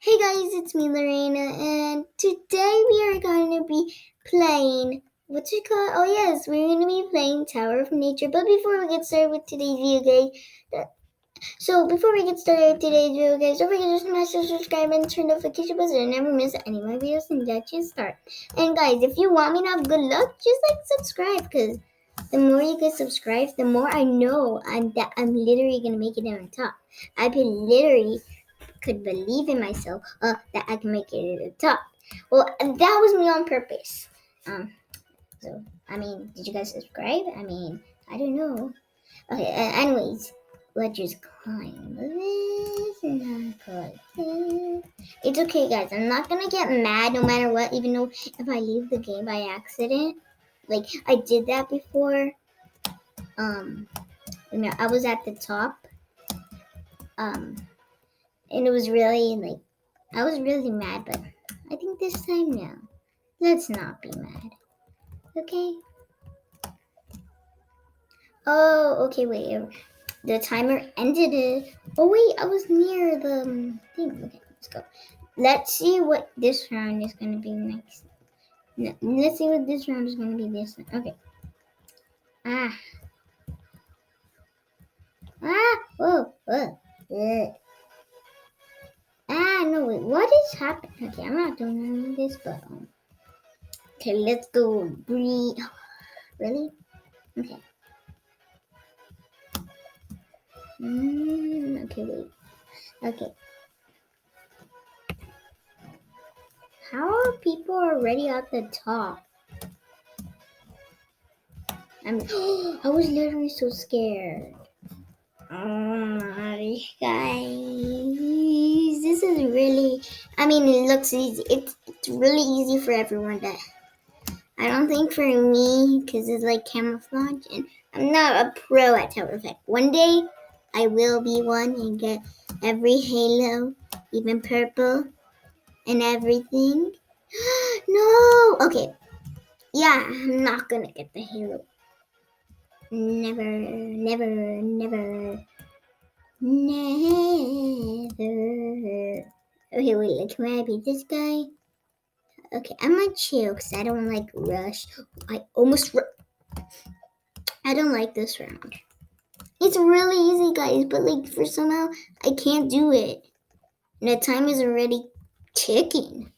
Hey guys, it's me Lorena, and today we are going to be playing. What's it called? Oh yes, we're going to be playing Tower of Nature. But before we get started with today's video, before we get started with today's video, guys, don't forget to smash the subscribe and turn notification bell so you never miss any of my videos. And that you start. And guys, if you want me to have good luck, just subscribe, because the more you guys subscribe, the more I know that I'm literally gonna make it on top. I could literally could believe in myself that I can make it at the top. Well, that was me on purpose. Um, did you guys subscribe? I don't know. Okay, anyways, let's just climb this and not this. It's okay, guys. I'm not gonna get mad no matter what, even though if I leave the game by accident. Like, I did that before. Um, I was at the top. Um, and it was really I was really mad, but I think this time no. Let's not be mad. Okay? Oh, okay, wait. The timer ended it. Oh wait, I was near the thing. Okay, let's go. Let's see what this round is gonna be next. No, let's see what this round is gonna be this time. Okay. Ah. Ah. Whoa. Whoa. Ugh. Ah, no, wait. What is happening? Okay, I'm not doing any of this, but okay, let's go. Breathe. Really? Okay. Okay, wait. Okay. How are people already at the top? I was literally so scared. Guys, this is really. It looks easy. It's really easy for everyone to. I don't think for me, because it's like camouflage, and I'm not a pro at Tower Effect. One day, I will be one and get every halo, even purple, and everything. No! Okay. Yeah, I'm not gonna get the halo. Never, never, never, never. Okay, wait, can I beat this guy? Okay, I'm gonna chill because I don't like rush. I don't like this round. It's really easy, guys, but for somehow I can't do it. And the time is already ticking.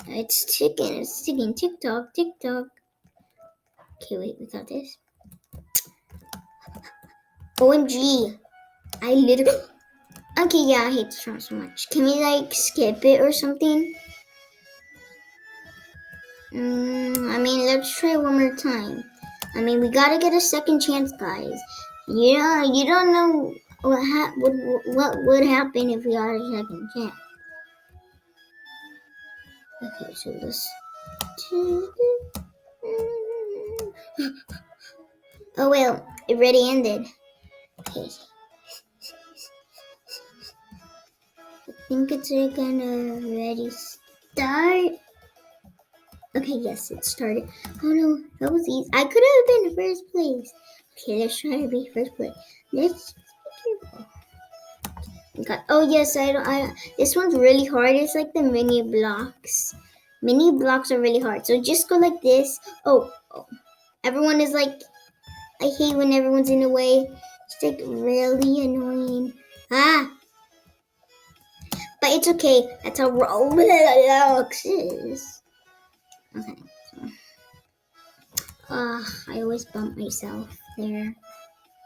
It's ticking. It's ticking. Tick tock, tick tock. Okay, wait, we got this. OMG. I literally. Okay, yeah, I hate this round so much. Can we skip it or something? Let's try one more time. We gotta get a second chance, guys. You don't know what would happen if we got a second chance. Okay, so let's. Oh well, it already ended. Okay. I think it's gonna already start. Okay, yes, it started. Oh no, that was easy. I could have been first place. Okay, let's try to be first place. Let's be careful. God. Oh yes, this one's really hard. It's like the mini blocks. Mini blocks are really hard. So just go like this. Oh. Everyone is like, I hate when everyone's in the way. It's really annoying. Ah, but it's okay. That's how Roblox is. Okay. I always bump myself there.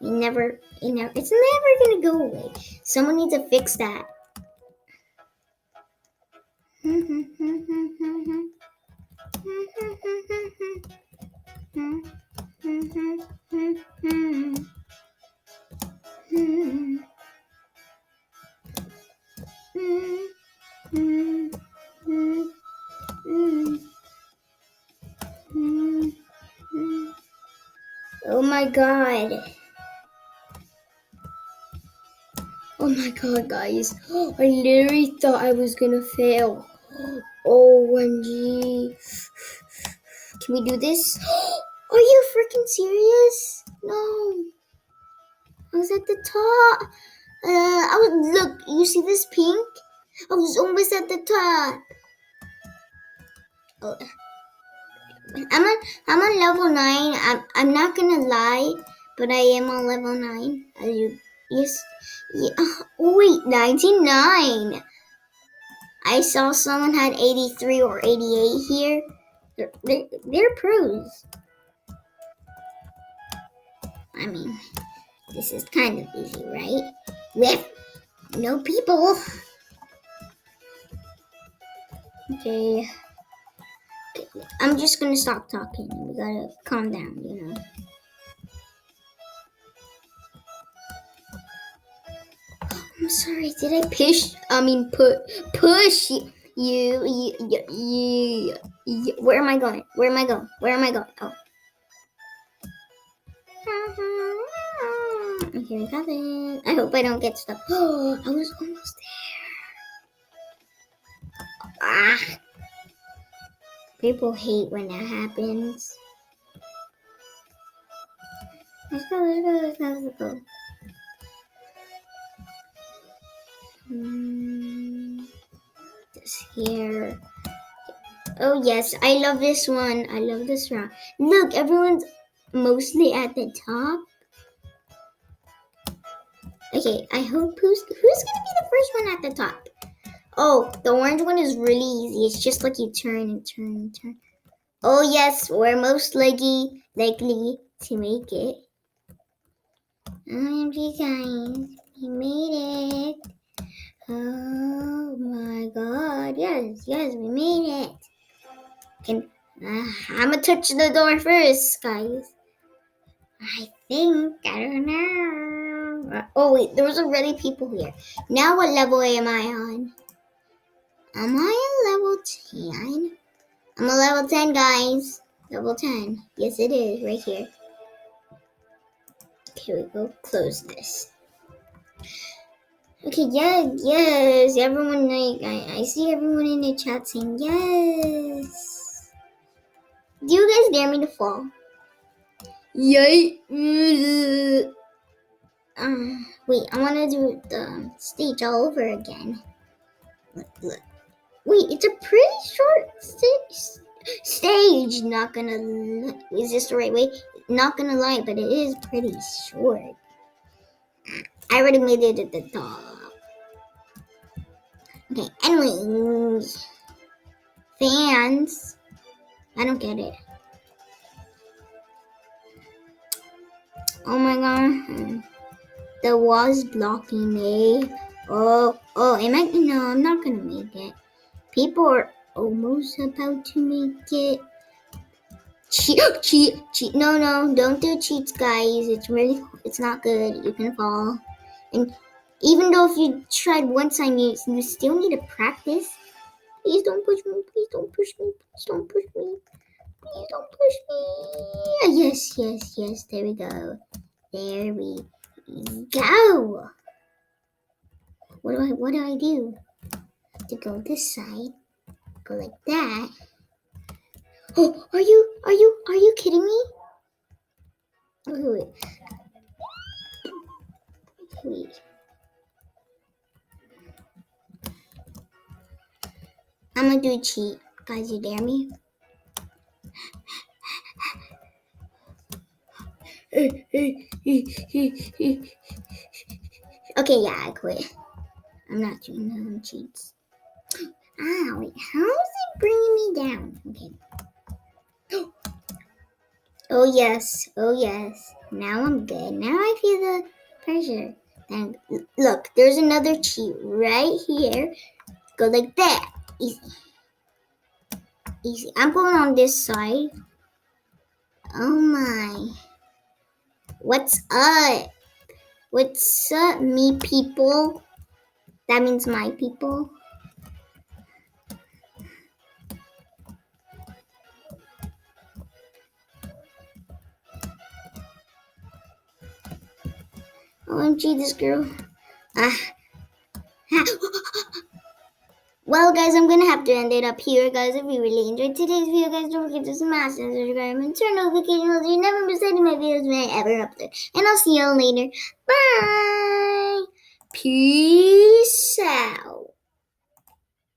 It's never gonna go away. Someone needs to fix that. Oh my god. Oh my god, guys. I literally thought I was gonna fail. OMG. Can we do this? Are you freaking serious? No. I was at the top. Look, you see this pink? I was almost at the top. Oh. I'm on level 9. I'm not gonna lie, but I am on level 9. As you yes, yeah. Oh, wait, 99. I saw someone had 83 or 88 here. They're pros. I mean, this is kind of easy, right? With no people. Okay. I'm just gonna stop talking. We gotta calm down, you know. I'm sorry. Did I push? Push you. Where am I going? Where am I going? Where am I going? Oh. Okay, we got it. I hope I don't get stuck. Oh, I was almost there. Ah. People hate when that happens. Let's go. This here. Oh yes, I love this one. I love this round. Look, everyone's mostly at the top. Okay, I hope who's gonna be the first one at the top? Oh, the orange one is really easy. It's just like you turn and turn and turn. Oh yes, we're most likely to make it. OMG guys, we made it. Oh my god, yes, we made it. I'm gonna touch the door first, guys. I don't know. Oh wait, there's already people here. Now what level am I on? Am I on level 10? I'm on level 10, guys. Level 10. Yes, it is, right here. Okay, we go close this. Okay, yes. Everyone, I see everyone in the chat saying yes. Do you guys dare me to fall? Yay! Wait, I want to do the stage all over again. Look. Wait, it's a pretty short stage. Not gonna. Is this the right way? Not gonna lie, but it is pretty short. I already made it at the top. Okay, anyways. Fans. I don't get it. Oh my god. The wall's blocking me. Oh, am I? No, I'm not gonna make it. People are almost about to make it. Cheat. No, don't do cheats, guys. It's not good. You can fall. And even though if you tried one time, you still need to practice. Please don't push me. Please don't push me. Please don't push me. Please don't push me. Yes. There we go. There we go. What do I do? To go this side. Go like that. Oh, are you kidding me? Wait. I'm gonna do a cheat. Guys, you dare me? Okay, yeah, I quit. I'm not doing no cheats. Wait, how is it bringing me down? Okay. Oh yes. Now I'm good. Now I feel the pressure. And look, there's another cheat right here. Go like that. Easy. I'm going on this side. Oh my. What's up? What's up, me people? That means my people. OMG, this girl. Well, guys, I'm gonna have to end it up here, guys. If you really enjoyed today's video, guys, don't forget to smash that subscribe and turn notifications so you never miss any of my videos when I ever upload. And I'll see you all later. Bye. Peace out.